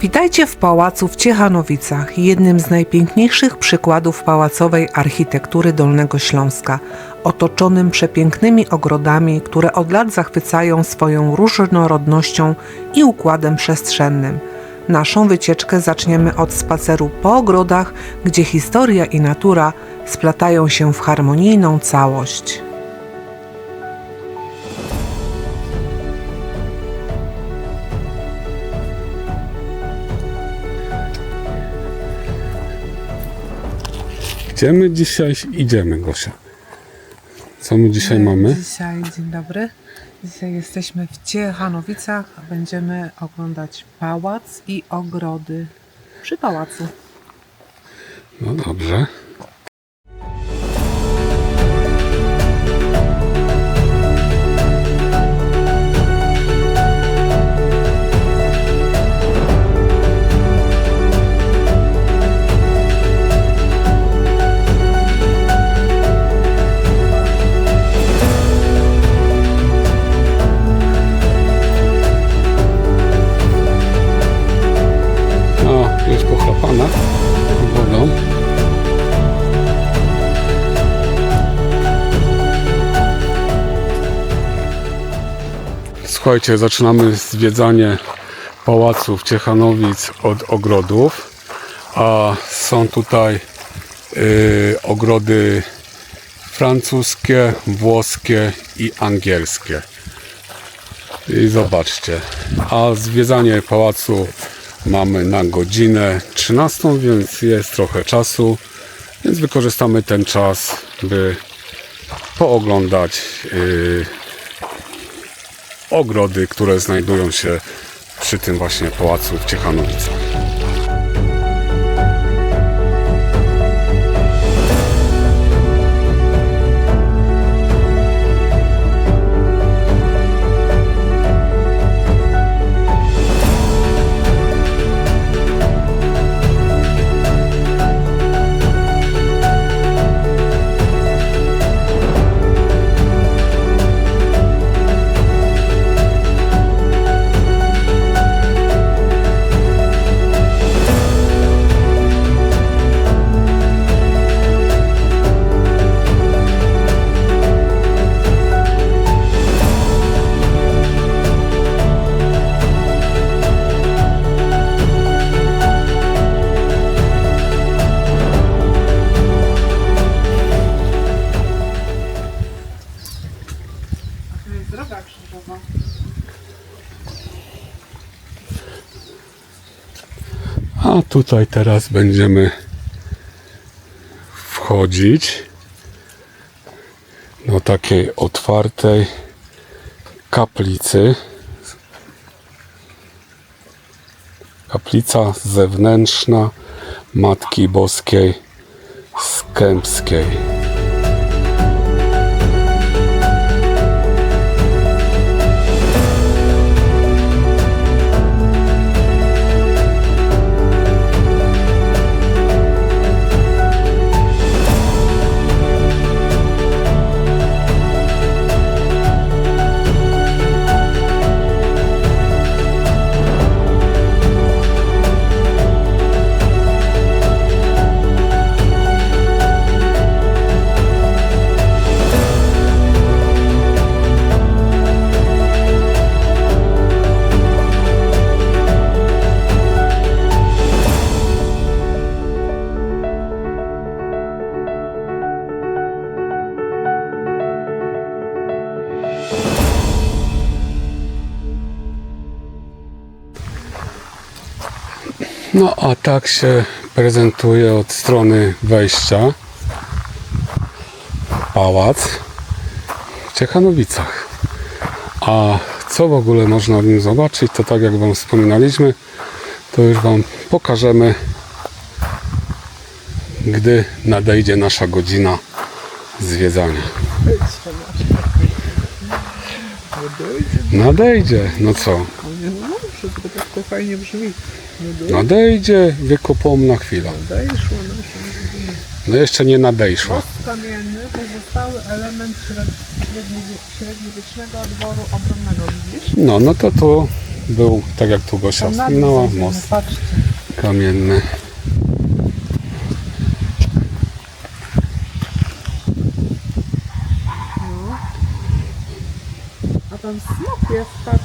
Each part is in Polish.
Witajcie w pałacu w Ciechanowicach, jednym z najpiękniejszych przykładów pałacowej architektury Dolnego Śląska, otoczonym przepięknymi ogrodami, które od lat zachwycają swoją różnorodnością i układem przestrzennym. Naszą wycieczkę zaczniemy od spaceru po ogrodach, gdzie historia i natura splatają się w harmonijną całość. Gdzie my dzisiaj idziemy, Gosia? Co my dzisiaj mamy? Dzień dobry. Dzisiaj jesteśmy w Ciechanowicach. Będziemy oglądać pałac i ogrody przy pałacu. No dobrze. Jest pochlapana wodą. Słuchajcie, zaczynamy zwiedzanie pałaców Ciechanowic od ogrodów, a są tutaj ogrody francuskie, włoskie i angielskie. I zobaczcie, a zwiedzanie pałacu mamy na godzinę 13, więc jest trochę czasu, więc wykorzystamy ten czas, by pooglądać ogrody, które znajdują się przy tym właśnie pałacu w Ciechanowicach. A tutaj teraz będziemy wchodzić do takiej otwartej kaplicy. Kaplica zewnętrzna Matki Boskiej Skępskiej. No a tak się prezentuje od strony wejścia pałac w Ciechanowicach. A co w ogóle można w nim zobaczyć, to tak jak wam wspominaliśmy, to już wam pokażemy, gdy nadejdzie nasza godzina zwiedzania. Nadejdzie, no co? To fajnie brzmi. Nadejdzie wiekopomna chwila. No jeszcze nie nadejszła. Most kamienny pozostały element średniowiecznego dworu obronnego, widzisz? No to tu był, tak jak tu Gosia wspominała, most Patrzcie. kamienny. A tam smok jest, patrz.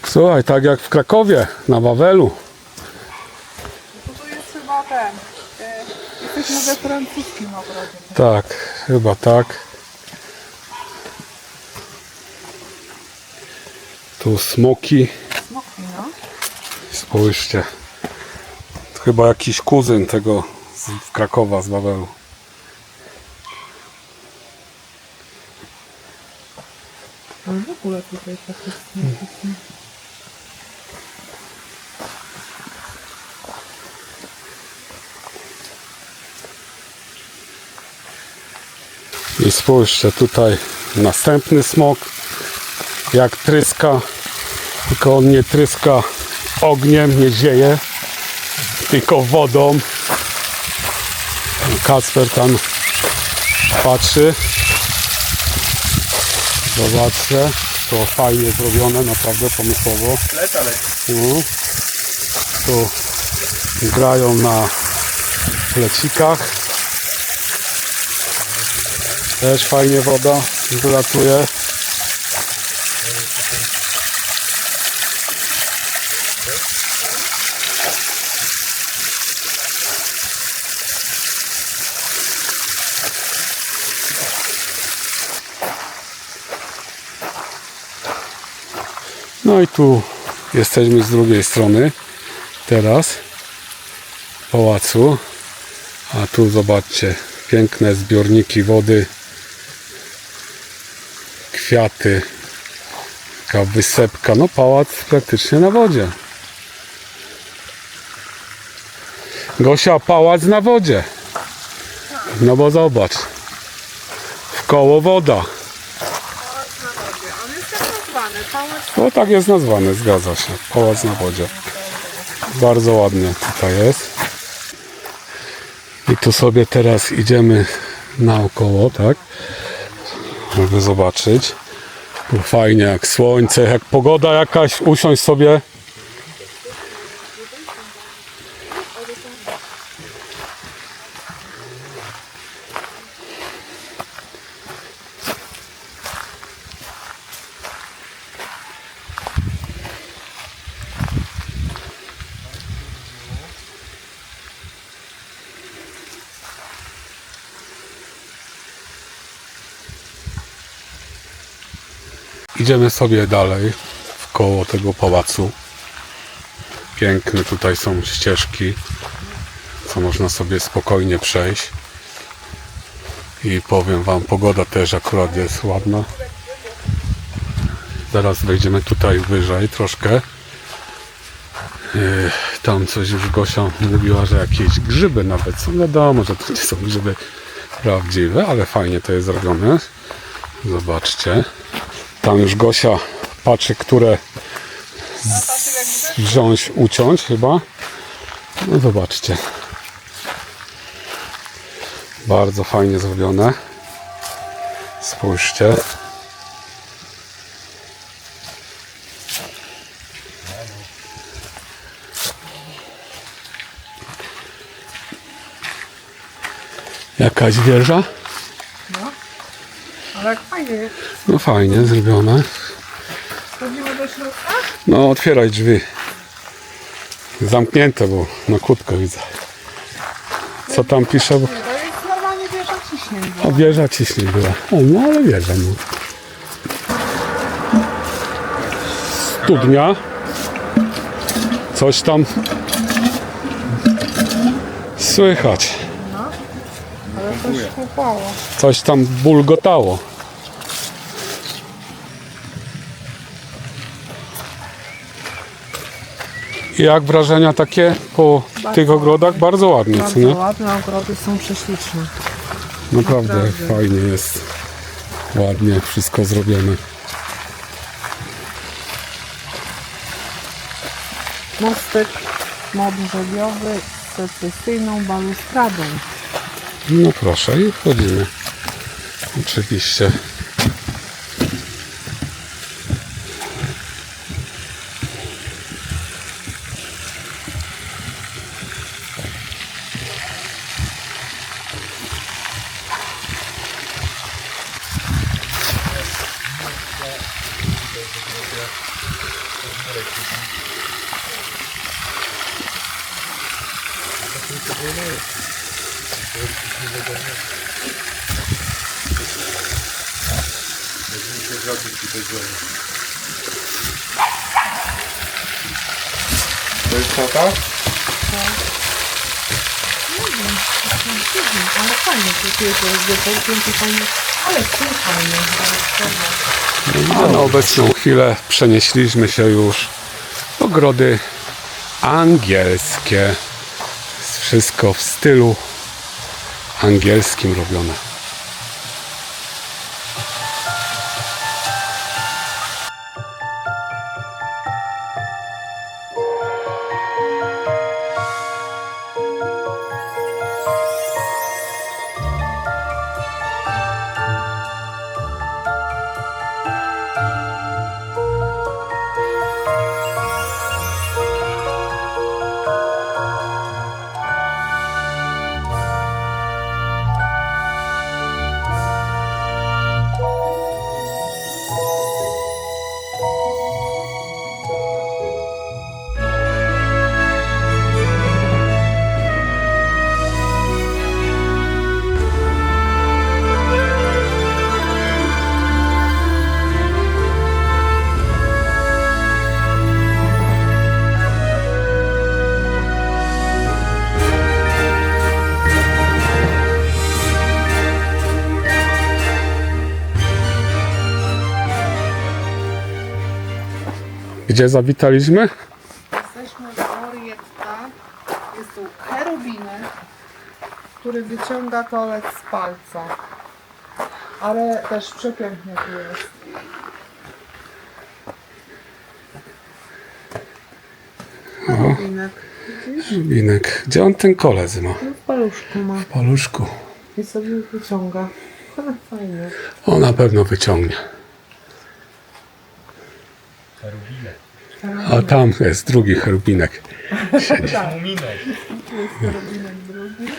Słuchaj, tak jak w Krakowie, na Wawelu. Tu jest chyba ten. Jesteśmy we francuskim ogrodzie. Tak, chyba tak. Tu smoki. Smoki, no. Spójrzcie. To chyba jakiś kuzyn tego z Krakowa, z Wawelu. Ale w ogóle tutaj takie smoki są. I spójrzcie, tutaj następny smok, jak tryska, tylko on nie tryska ogniem, nie zieje, tylko wodą. Kacper tam patrzy. Zobaczcie, to fajnie zrobione, naprawdę pomysłowo. No. Tu grają na plecikach. Też fajnie woda wylatuje. No i tu jesteśmy z drugiej strony teraz pałacu, a tu zobaczcie, piękne zbiorniki wody, kwiaty, taka wysepka, no pałac praktycznie na wodzie. Gosia, pałac na wodzie, no bo zobacz, w koło woda. On jest tak nazwany, pałac. No tak jest nazwany, zgadza się. Pałac na wodzie. Bardzo ładnie tutaj jest. I tu sobie teraz idziemy naokoło, tak? Żeby zobaczyć. Tu fajnie, jak słońce, jak pogoda jakaś, usiąść sobie. Idziemy sobie dalej w koło tego pałacu. Piękne tutaj są ścieżki, co można sobie spokojnie przejść. I powiem wam, pogoda też akurat jest ładna. Zaraz wejdziemy tutaj wyżej troszkę. Tam coś już Gosia mówiła, że jakieś grzyby nawet są. Wiadomo, że to nie są grzyby prawdziwe, ale fajnie to jest zrobione. Zobaczcie. Tam już Gosia patrzy, które wziąć, uciąć chyba. No zobaczcie. Bardzo fajnie zrobione. Spójrzcie. Jakaś wieża. Ale jak fajnie jest. No fajnie zrobione. Chodzimy do środka? No otwieraj drzwi. Zamknięte, bo na kłódkę widzę. Co tam pisze? Nie, to jest normalnie wieża ciśnień. O, wieża ciśnień była. O, no ale wieża. No. Studnia. Coś tam słychać. Ale coś kupało. Coś tam bulgotało. I jak wrażenia takie po tych ogrodach? Bardzo ładnie, co Bardzo nie? ładne, ogrody są prześliczne. Naprawdę Naprawdę. fajnie jest. Ładnie wszystko zrobione. Mostek modrzewiowy z secesyjną balustradą. No proszę i wchodzimy. Oczywiście To jest tata? Ale fajnie, to jest wieczorkiem, to fajnie, ale słuchajmy. A na obecną chwilę przenieśliśmy się już w ogrody angielskie. Jest wszystko w stylu angielskim robione. Gdzie zawitaliśmy? Jesteśmy w Orietta. Jest tu cherubinek, który wyciąga kolec z palca. Ale też przepięknie tu jest. Cherubinek. Widzisz? Rubinek. Gdzie on ten kolec ma? No w paluszku ma. W paluszku. I sobie wyciąga. Fajnie. O, na pewno wyciągnie. A tam jest drugi cherubinek. Siedzi. Muminek. Tu jest cherubinek drugi.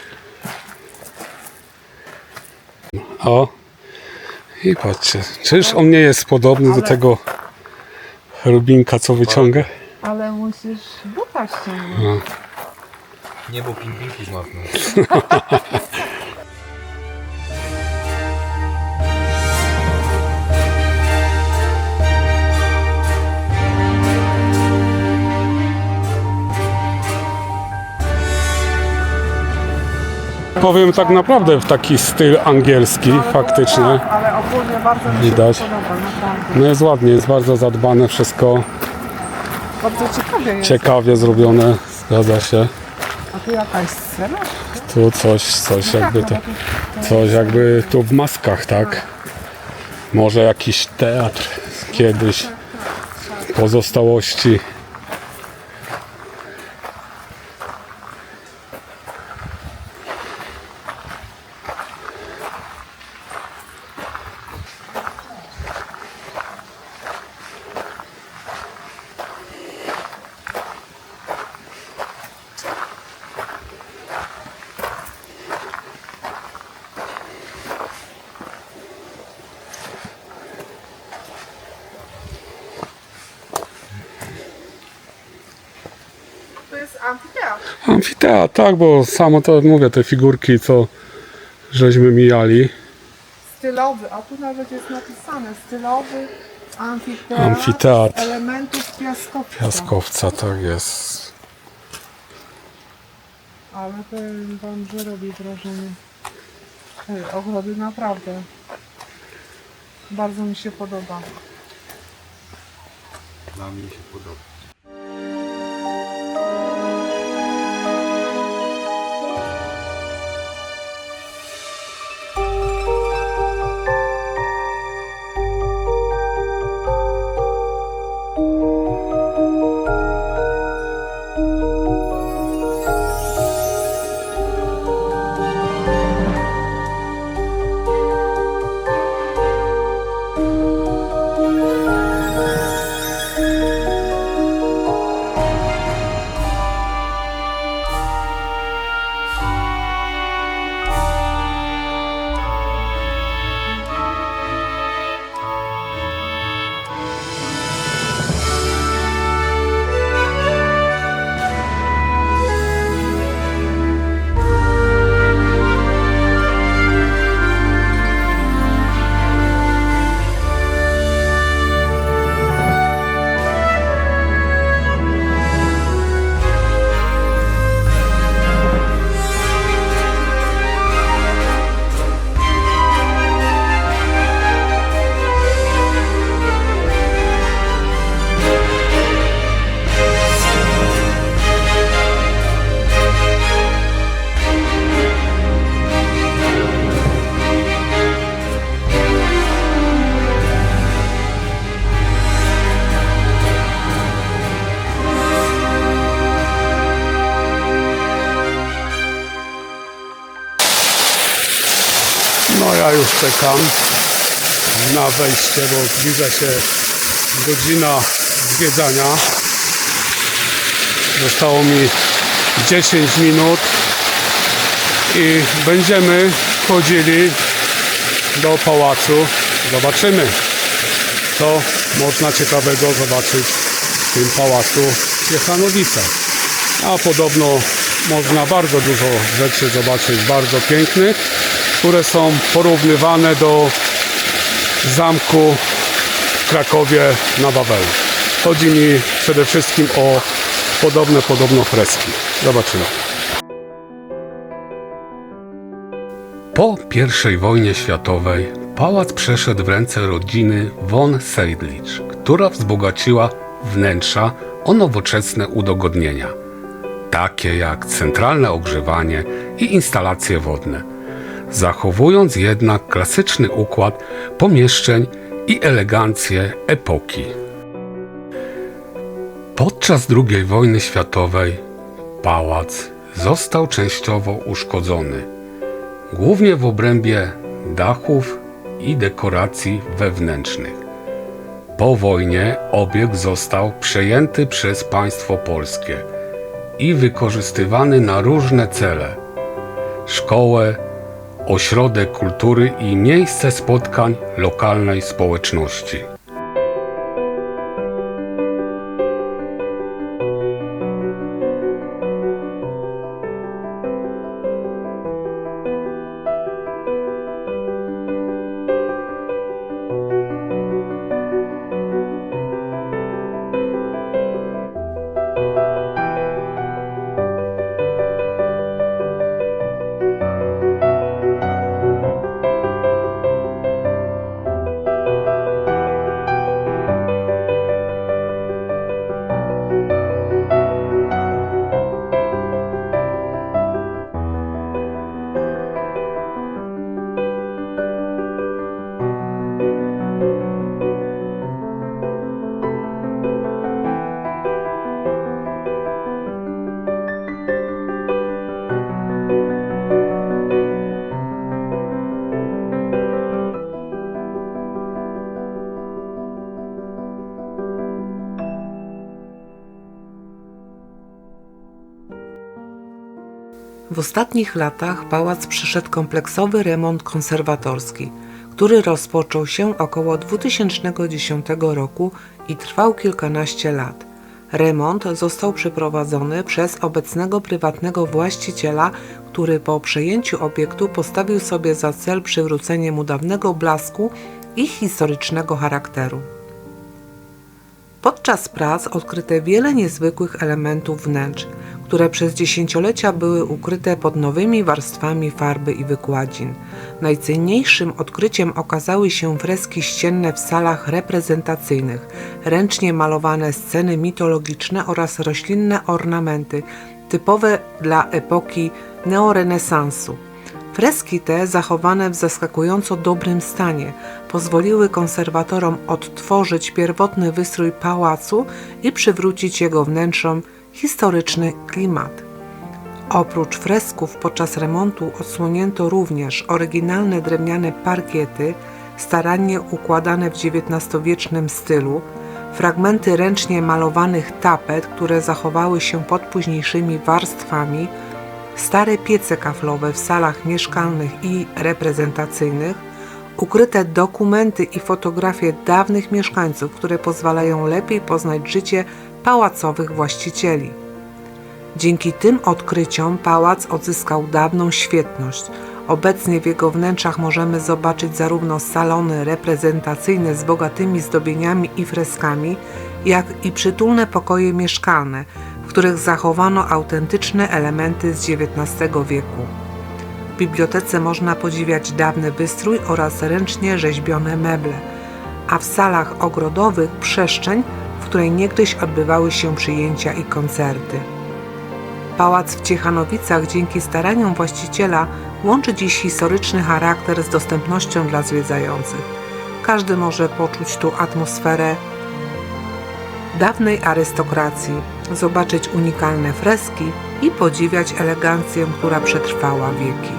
O. I patrzcie. Czyż on nie jest podobny do tego cherubinka, co wyciąga? Ale musisz buta ściągnąć. Nie, bo pingwinki zmarną. Powiem tak naprawdę w taki styl angielski, faktycznie. Tak, ale ogólnie bardzo mi się Widać. podoba, naprawdę. No jest ładnie, jest bardzo zadbane wszystko. Bardzo ciekawie jest. Ciekawie zrobione, zgadza się. A tu jakaś scena? Tu coś jakby to, coś jakby tu w maskach, tak? Może jakiś teatr kiedyś, pozostałości. To jest amfiteatr. Amfiteatr, tak, bo samo to mówię, te figurki, co żeśmy mijali. Stylowy, a tu nawet jest napisane stylowy amfiteatr, Amfiteatr. elementów piaskowca. Piaskowca, tak jest. Ale powiem wam, że robi wrażenie. Ogrody naprawdę. Bardzo mi się podoba. Dla mnie się podoba. Ja już czekam na wejście, bo zbliża się godzina zwiedzania. Zostało mi 10 minut i będziemy wchodzili do pałacu. Zobaczymy, co można ciekawego zobaczyć w tym pałacu w Ciechanowicach. A podobno można bardzo dużo rzeczy zobaczyć, bardzo pięknych, które są porównywane do zamku w Krakowie na Wawelu. Chodzi mi przede wszystkim o podobno freski. Zobaczymy. Po I wojnie światowej pałac przeszedł w ręce rodziny von Seydlitz, która wzbogaciła wnętrza o nowoczesne udogodnienia, takie jak centralne ogrzewanie i instalacje wodne, zachowując jednak klasyczny układ pomieszczeń i elegancję epoki. Podczas II wojny światowej pałac został częściowo uszkodzony, głównie w obrębie dachów i dekoracji wewnętrznych. Po wojnie obiekt został przejęty przez państwo polskie i wykorzystywany na różne cele: szkołę, ośrodek kultury i miejsce spotkań lokalnej społeczności. W ostatnich latach pałac przeszedł kompleksowy remont konserwatorski, który rozpoczął się około 2010 roku i trwał kilkanaście lat. Remont został przeprowadzony przez obecnego prywatnego właściciela, który po przejęciu obiektu postawił sobie za cel przywrócenie mu dawnego blasku i historycznego charakteru. Podczas prac odkryto wiele niezwykłych elementów wnętrz, które przez dziesięciolecia były ukryte pod nowymi warstwami farby i wykładzin. Najcenniejszym odkryciem okazały się freski ścienne w salach reprezentacyjnych, ręcznie malowane sceny mitologiczne oraz roślinne ornamenty, typowe dla epoki neorenesansu. Freski te, zachowane w zaskakująco dobrym stanie, pozwoliły konserwatorom odtworzyć pierwotny wystrój pałacu i przywrócić jego wnętrzom historyczny klimat. Oprócz fresków podczas remontu odsłonięto również oryginalne drewniane parkiety, starannie układane w XIX-wiecznym stylu, fragmenty ręcznie malowanych tapet, które zachowały się pod późniejszymi warstwami, stare piece kaflowe w salach mieszkalnych i reprezentacyjnych, ukryte dokumenty i fotografie dawnych mieszkańców, które pozwalają lepiej poznać życie pałacowych właścicieli. Dzięki tym odkryciom pałac odzyskał dawną świetność. Obecnie w jego wnętrzach możemy zobaczyć zarówno salony reprezentacyjne z bogatymi zdobieniami i freskami, jak i przytulne pokoje mieszkalne, w których zachowano autentyczne elementy z XIX wieku. W bibliotece można podziwiać dawny wystrój oraz ręcznie rzeźbione meble, a w salach ogrodowych przestrzeń, w której niegdyś odbywały się przyjęcia i koncerty. Pałac w Ciechanowicach dzięki staraniom właściciela łączy dziś historyczny charakter z dostępnością dla zwiedzających. Każdy może poczuć tu atmosferę dawnej arystokracji, zobaczyć unikalne freski i podziwiać elegancję, która przetrwała wieki.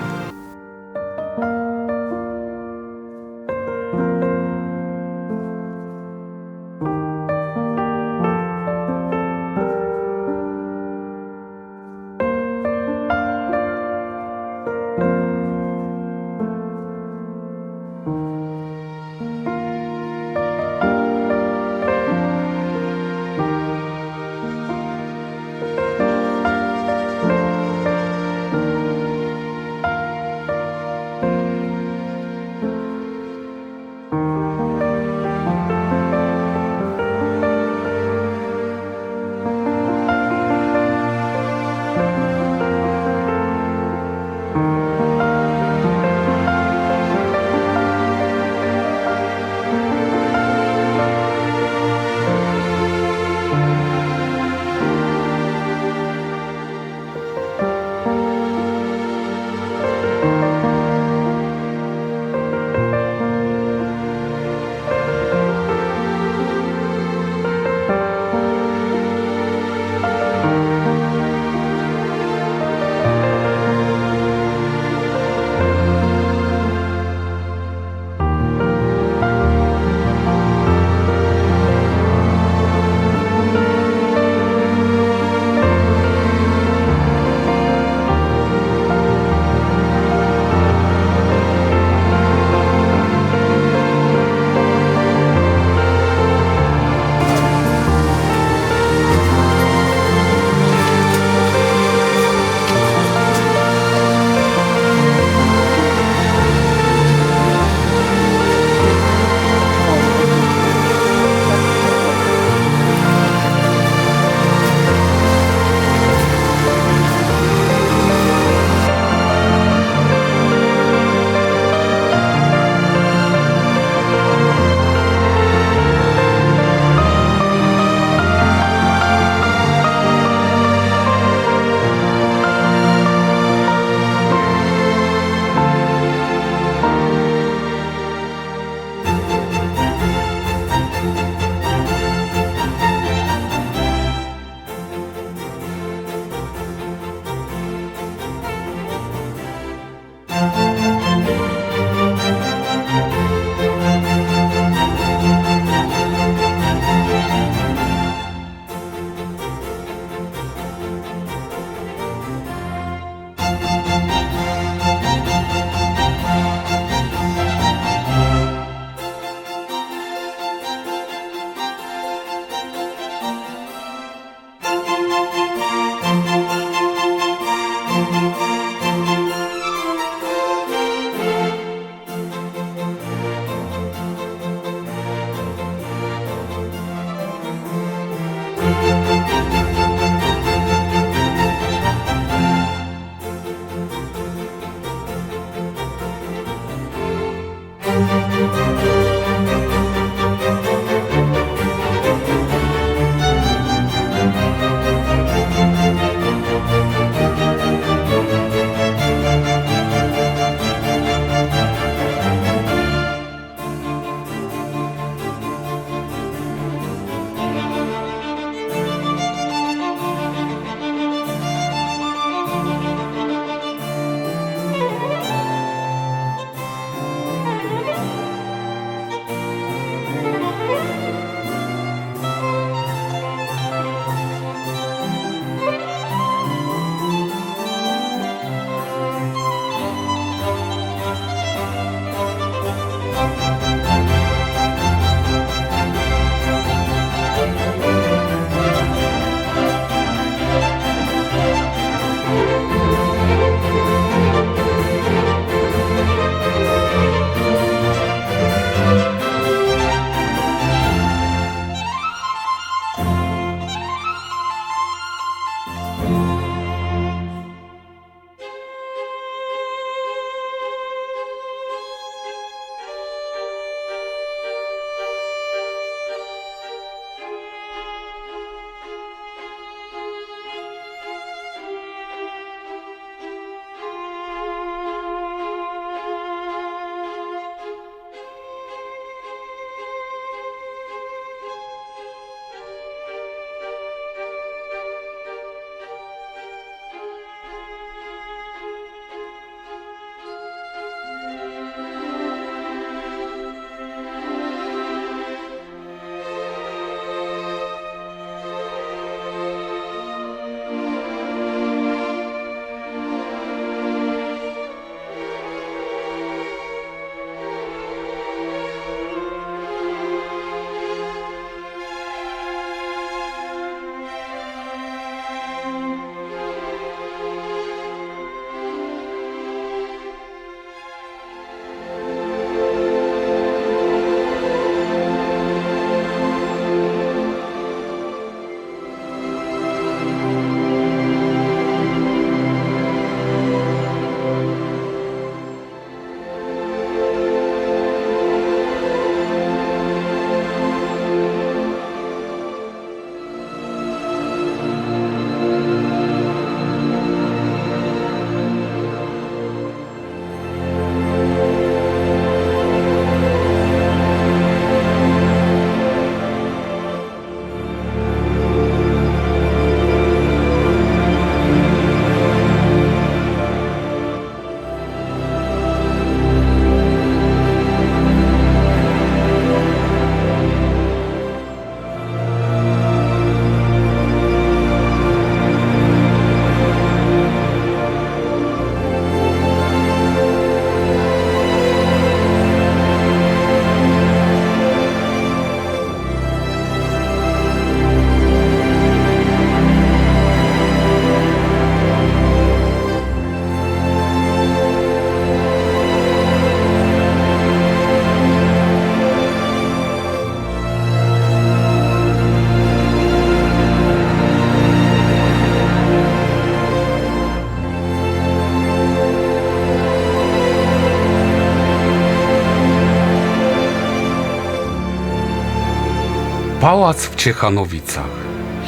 Pałac w Ciechanowicach.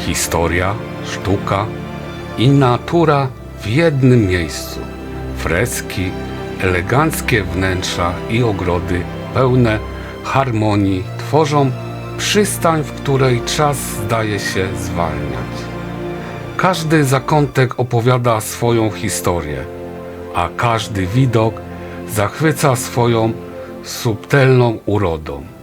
Historia, sztuka i natura w jednym miejscu. Freski, eleganckie wnętrza i ogrody pełne harmonii tworzą przystań, w której czas zdaje się zwalniać. Każdy zakątek opowiada swoją historię, a każdy widok zachwyca swoją subtelną urodą.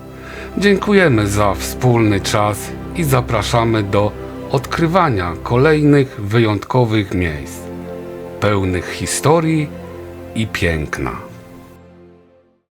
Dziękujemy za wspólny czas i zapraszamy do odkrywania kolejnych wyjątkowych miejsc, pełnych historii i piękna.